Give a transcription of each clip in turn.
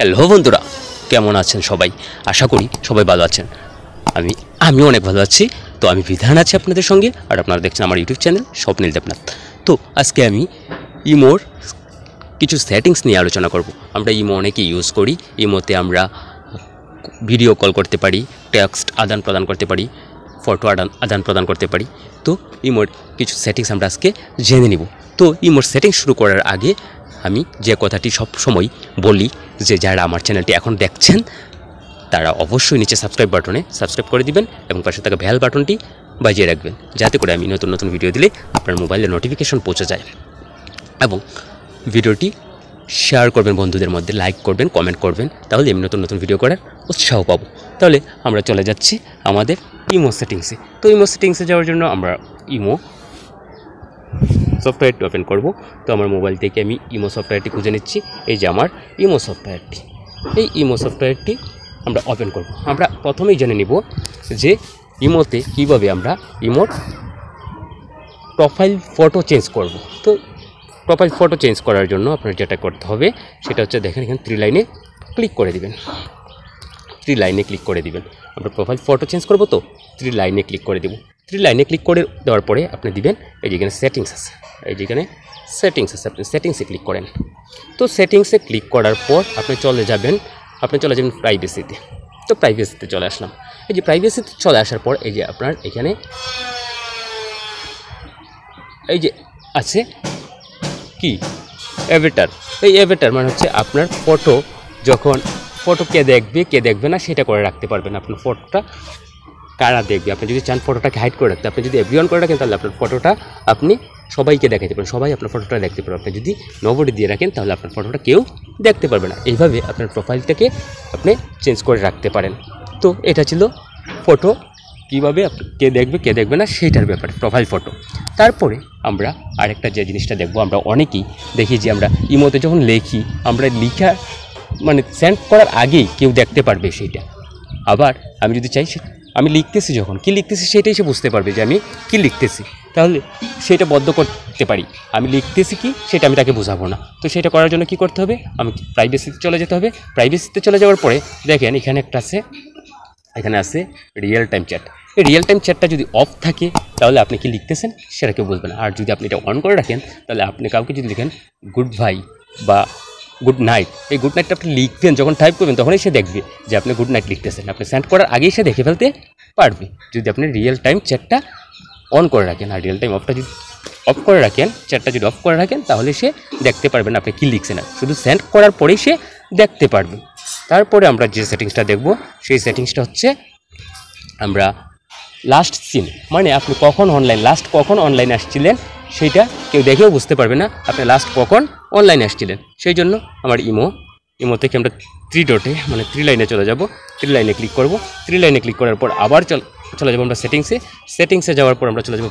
Hello বন্ধুরা, কেমন আছেন সবাই? আশা করি সবাই ভালো আছেন। আমিও অনেক ভালো আছি। তো আমি বিধান আছি আপনাদের সঙ্গে, আর আপনারা দেখছেন আমার ইউটিউব চ্যানেল স্বপ্নিল দেবনাথ। তো আজকে আমি ইমোর কিছু সেটিংস নিয়ে আলোচনা করব। আমরা ইমো অনেকেই ইউজ করি। ইমোতে আমরা ভিডিও কল করতে পারি, টেক্সট আদান প্রদান করতে পারি, ফটো আদান প্রদান করতে পারি। তো ইমোর কিছু সেটিংস আমরা আজকে জেনে নিব। তো ইমোর সেটিংস শুরু করার আগে আমি যে কথাটি সব সময় বলি, যে যারা আমার চ্যানেলটি এখন দেখছেন তারা অবশ্যই নিচে সাবস্ক্রাইব বাটনে সাবস্ক্রাইব করে দিবেন এবং পাশে থাকা বেল বাটনটি বাজিয়ে রাখবেন, যাতে করে আমি নতুন নতুন ভিডিও দিলে আপনার মোবাইলে নোটিফিকেশন পৌঁছে যায়। এবং ভিডিওটি শেয়ার করবেন বন্ধুদের মধ্যে, লাইক করবেন, কমেন্ট করবেন, তাহলে আমি নতুন নতুন ভিডিও করার উৎসাহ পাবো। তাহলে আমরা চলে যাচ্ছি আমাদের ইমো সেটিংসে। তো ইমো সেটিংসে যাওয়ার জন্য আমরা ইমো সফটওয়্যারটি ওপেন করব। তো আমার মোবাইল থেকে আমি ইমো সফটওয়্যারটি খুঁজে নিচ্ছি। এই যে আমার ইমো সফটওয়্যারটি, এই ইমো সফটওয়্যারটি আমরা ওপেন করব। আমরা প্রথমেই জেনে নিব যে ইমোতে কীভাবে আমরা ইমোর প্রোফাইল ফটো চেঞ্জ করব। তো প্রোফাইল ফটো চেঞ্জ করার জন্য আপনার যেটা করতে হবে সেটা হচ্ছে, দেখেন এখানে 3 লাইনে ক্লিক করে দিবেন। 3 লাইনে ক্লিক করে দিবেন। আমরা প্রোফাইল ফটো চেঞ্জ করব, তো 3 লাইনে ক্লিক করে দেব। 3 লাইনে ক্লিক করে দেওয়ার পরে আপনি দিবেন এই যেখানে সেটিংস আছে, এই যেখানে সেটিংস আছে, আপনি সেটিংসে ক্লিক করেন। তো সেটিংসে ক্লিক করার পর আপনি চলে যাবেন প্রাইভেসিতে। তো প্রাইভেসিতে চলে আসলাম। এই যে প্রাইভেসিতে চলে আসার পর এই যে আপনার এখানে এই যে আছে কি অ্যাভাটার। এই অ্যাভাটার মানে হচ্ছে আপনার ফটো, যখন ফটো কে দেখবে না সেটা করে রাখতে পারবেন। আপনার ফটোটা কারা দেখবে, আপনি যদি চান ফটোটাকে হাইড করে রাখতে, আপনি যদি এভরিওয়ান করে রাখেন তাহলে আপনার ফটোটা আপনি সবাইকে দেখাতে পারেন, সবাই আপনার ফটোটা দেখতে পারবে। আপনি যদি নোবডি দিয়ে রাখেন তাহলে আপনার ফটোটা কেউ দেখতে পারবে না। এইভাবে আপনার প্রোফাইলটাকে আপনি চেঞ্জ করে রাখতে পারেন। তো এটা ছিল ফটো কীভাবে কে দেখবে না সেটার ব্যাপারে, প্রোফাইল ফটো। তারপরে আমরা আরেকটা যে জিনিসটা দেখব, আমরা অনেকেই দেখি যে আমরা ইমোতে যখন লিখি, আমরা লিখা মানে সেন্ড করার আগেই কেউ দেখতে পারবে সেইটা। আবার আমি যদি চাই আমি লিখতেছি, যখন কী লিখতেছি সেটাই সে বুঝতে পারবে যে আমি কী লিখতেছি, তাহলে সেটা বদ্ধ করতে পারি। আমি লিখতেছি কি সেটা আমি তাকে বোঝাবো না। তো সেটা করার জন্য কি করতে হবে, আমি প্রাইভেসিতে চলে যেতে হবে। প্রাইভেসিতে চলে যাওয়ার পরে দেখেন এখানে একটা আছে, এখানে আছে রিয়েল টাইম চ্যাট। এই রিয়েল টাইম চ্যাটটা যদি অফ থাকে তাহলে আপনি কি লিখতেছেন সেটা কেউ বুঝবে না। আর যদি আপনি এটা অন করে রাখেন তাহলে আপনি কাউকে যদি লিখেন গুড বাই বা গুড নাইট, এই গুড নাইটটা আপনি লিখবেন, যখন টাইপ করবেন তখনই সে দেখবে যে আপনি গুড নাইট লিখতেছেন। আপনি সেন্ড করার আগেই সে দেখে ফেলতে পারবে যদি আপনি রিয়েল টাইম চ্যাটটা অন করে রাখেন। আর রিয়েল টাইম অফটা যদি অফ করে রাখেন, চ্যাটটা যদি অফ করে রাখেন তাহলে সে দেখতে পারবে না আপনি কী লিখছেন, না শুধু সেন্ড করার পরেই সে দেখতে পারবে। তারপরে আমরা যে সেটিংসটা দেখব সেই সেটিংসটা হচ্ছে আমরা লাস্ট সিন, মানে আপনি লাস্ট কখন অনলাইনে আসছিলেন সেইটা কেউ দেখেও বুঝতে পারবে না আপনি লাস্ট কখন অনলাইনে আসছিলেন। সেই জন্য আমার ইমো থেকে আমরা 3 ডটে মানে 3 লাইনে চলে যাব। 3 লাইনে ক্লিক করব। 3 লাইনে ক্লিক করার পর আবার চলে যাব আমরা সেটিংসে যাওয়ার পর আমরা চলে যাব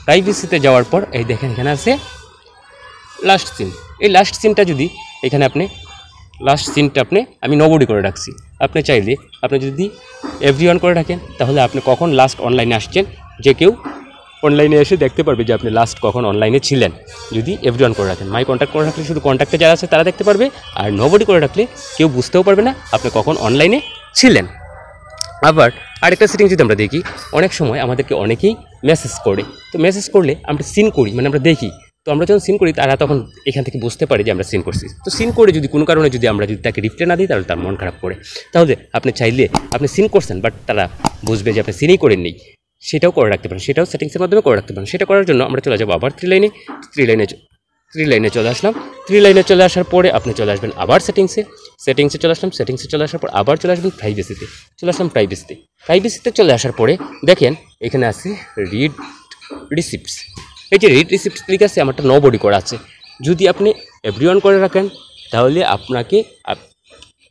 প্রাইভেসিতে যাওয়ার পর এই দেখেন এখানে আছে লাস্ট সিন। এই লাস্ট সিনটা যদি এখানে আমি নোবডি করে রাখছি। আপনি চাইলে আপনি যদি এভরিওয়ান করে রাখেন তাহলে আপনি কখন লাস্ট অনলাইনে আসছেন যে কেউ অনলাইনে এসে দেখতে পারবে যে আপনি লাস্ট কখন অনলাইনে ছিলেন। যদি এভরিওয়ান করে রাখেন, মাই কন্ট্যাক্ট করে রাখলে শুধু কন্ট্যাক্টে যারা আছে তারা দেখতে পারবে, আর নোবডি করে রাখলে কেউ বুঝতেও পারবে না আপনি কখন অনলাইনে ছিলেন। আবার আরেকটা সেটিং যদি আমরা দেখি, অনেক সময় আমাদেরকে অনেকেই মেসেজ করে। তো মেসেজ করলে আমরা সিন করি, মানে আমরা দেখি। তো আমরা যখন সিন করি তারা তখন এখান থেকে বুঝতে পারে যে আমরা সিন করছি। তো সিন করে যদি কোনো কারণে আমরা যদি তাকে রিপ্লাই না দিই তাহলে তার মন খারাপ করে। তাহলে আপনি চাইলে আপনি সিন করছেন বাট তারা বুঝবে যে আপনি সিনই করেন নেই, সেটাও করে রাখতে পারেন, সেটাও সেটিংসের মাধ্যমে করে রাখতে পারেন। সেটা করার জন্য আমরা চলে যাবো আবার 3 লাইনে চলে আসলাম। 3 লাইনে চলে আসার পরে আপনি চলে আসবেন আবার সেটিংসে চলে আসলাম। সেটিংসে চলে আসার পর আবার চলে আসবেন প্রাইভেসিতে চলে আসার পরে দেখেন এখানে আছে রিড রিসিপ্টস। এই যে রিড রিসিপ্টস ক্লিক আছে, আমারটা নোবডি করা আছে। যদি আপনি এভরিওয়ান করে রাখেন তাহলে আপনাকে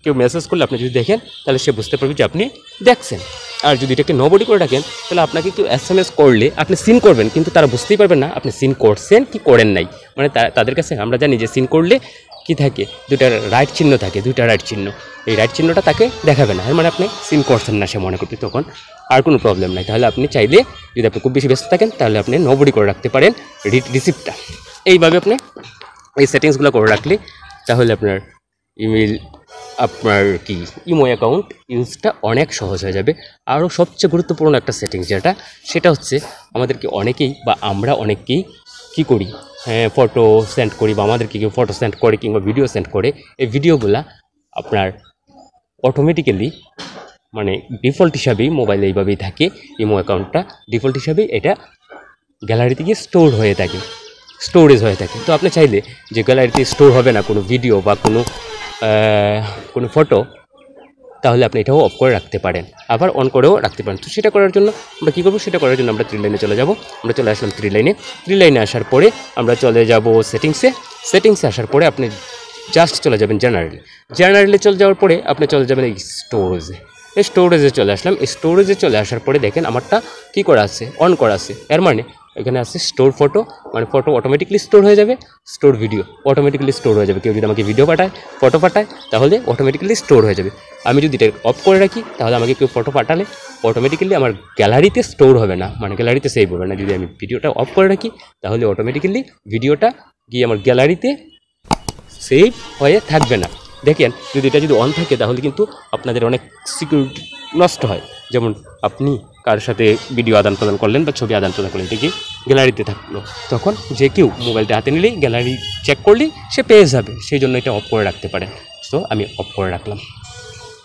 কেউ মেসেজ করলে আপনি যদি দেখেন তাহলে সে বুঝতে পারবে যে আপনি দেখছেন। আর যদি এটাকে নোবডি করে রাখেন তাহলে আপনাকে কেউ SMS করলে আপনি সিন করবেন, কিন্তু তারা বুঝতেই পারবেন না আপনি সিন করছেন কি করেন নাই। মানে তাদের কাছে আমরা জানি যে সিন করলে কি থাকে, 2টা রাইট চিহ্ন থাকে, 2টা রাইট চিহ্ন। এই রাইট চিহ্নটা তাকে দেখাবে না, মানে আপনি সিন করছেন না সে মনে করবে, তখন আর কোনো প্রবলেম নাই। তাহলে আপনি চাইলে যদি আপনি খুব বেশি ব্যস্ত থাকেন তাহলে আপনি নোবডি করে রাখতে পারেন রিসিপ্টটা। এইভাবে আপনি এই সেটিংসগুলো করে রাখলে তাহলে আপনার ইমেল আপনার কি ইমো অ্যাকাউন্ট ইউজটা অনেক সহজ হয়ে যাবে। আরও সবচেয়ে গুরুত্বপূর্ণ একটা সেটিংস সেটা হচ্ছে আমাদেরকে অনেকেই বা আমরা অনেকেই কী করি, ফটো সেন্ড করি বা আমাদেরকে কেউ ফটো সেন্ড করে কিংবা ভিডিও সেন্ড করে, এই ভিডিওগুলা আপনার অটোমেটিক্যালি মানে ডিফল্ট হিসাবেই মোবাইলে এইভাবেই থাকে। ইমো অ্যাকাউন্টটা ডিফল্ট হিসাবেই এটা গ্যালারিতে গিয়ে স্টোর হয়ে থাকে, স্টোরেজ হয়ে থাকে। তো আপনি চাইলে যে গ্যালারিতে স্টোর হবে না কোনো ভিডিও বা কোনো ফটো, তাহলে আপনি এটাও অফ করে রাখতে পারেন, আবার অন করেও রাখতে পারেন। তো সেটা করার জন্য আমরা কী করবো, সেটা করার জন্য আমরা 3 লাইনে চলে যাব। আমরা চলে আসলাম 3 লাইনে। 3 লাইনে আসার পরে আমরা চলে যাব সেটিংসে আসার পরে আপনি জাস্ট চলে যাবেন জেনারেলে চলে যাওয়ার পরে আপনি চলে যাবেন এই স্টোরেজে চলে আসলাম। এই স্টোরেজে চলে আসার পরে দেখেন আমারটা কী করা আছে, অন করা আছে। এর মানে এখানে আছে স্টোর ফটো, মানে ফটো অটোমেটিকলি স্টোর হয়ে যাবে, স্টোর ভিডিও অটোমেটিকলি স্টোর হয়ে যাবে। কেউ যদি আমাকে ভিডিও পাঠায়, ফটো পাঠায়, তাহলে অটোমেটিক্যালি স্টোর হয়ে যাবে। আমি যদি এটা অফ করে রাখি, তাহলে আমাকে কেউ ফটো পাঠালে অটোমেটিক্যালি আমার গ্যালারিতে স্টোর হবে না, মানে গ্যালারিতে সেভ হবে না। যদি আমি ভিডিওটা অফ করে রাখি, তাহলে অটোমেটিক্যালি ভিডিওটা গিয়ে আমার গ্যালারিতে সেভ হয়ে থাকবে না। দেখেন যদি এটা যদি অন থাকে, তাহলে কিন্তু আপনাদের অনেক সিকিউরিটি নষ্ট হয়। যেমন আপনি কার সাথে ভিডিও আদান প্রদান করলেন বা ছবি আদান প্রদান করলেন, এটা কি গ্যালারিতে থাকলো, তখন যে কেউ মোবাইলটা হাতে নিলেই গ্যালারি চেক করলেই সে পেয়ে যাবে। সেই জন্য এটা অফ করে রাখতে পারেন। তো আমি অফ করে রাখলাম।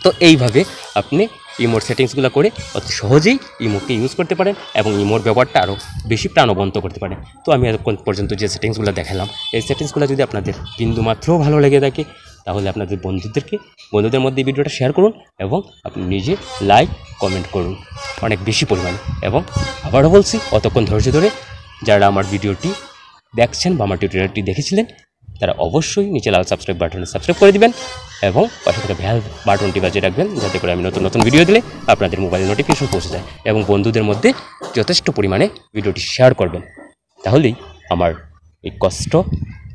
তো এইভাবে আপনি ইমোর সেটিংসগুলো করে অতি সহজেই ইমোকে ইউজ করতে পারেন এবং ইমোর ব্যবহারটা আরও বেশি প্রাণবন্ত করতে পারেন। তো আমি এতক্ষণ পর্যন্ত যে সেটিংসগুলো দেখালাম, এই সেটিংসগুলো যদি আপনাদের বিন্দুমাত্রও ভালো লেগে থাকে, তাহলে আপনাদের বন্ধুদের মধ্যে এই ভিডিওটা শেয়ার করুন এবং আপনি নিজে লাইক কমেন্ট করুন অনেক বেশি পরিমাণে। এবং আবারও বলছি, অতক্ষণ ধৈর্য ধরে যারা আমার ভিডিওটি দেখছেন বা আমার টিউটোরিয়ালটি দেখেছিলেন, তারা অবশ্যই নিচে লাল সাবস্ক্রাইব বাটনে সাবস্ক্রাইব করে দিবেন এবং পাশে থাকা বেল বাটনটি বাজিয়ে রাখবেন, যাতে করে আমি নতুন ভিডিও দিলে আপনাদের মোবাইলে নোটিফিকেশন পৌঁছে যায়। এবং বন্ধুদের মধ্যে যথেষ্ট পরিমাণে ভিডিওটি শেয়ার করবেন। তাহলেই আমার এই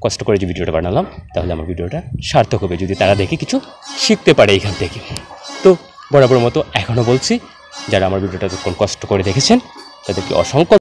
কষ্ট করে যে ভিডিওটা বানালাম, তাহলে আমার ভিডিওটা সার্থক হবে, যদি তারা দেখে কিছু শিখতে পারে এখান থেকে। তো বরাবর মতো এখনও বলছি, যারা আমার ভিডিওটা যতক্ষণ কষ্ট করে দেখেছেন, তাদেরকে অসংখ্য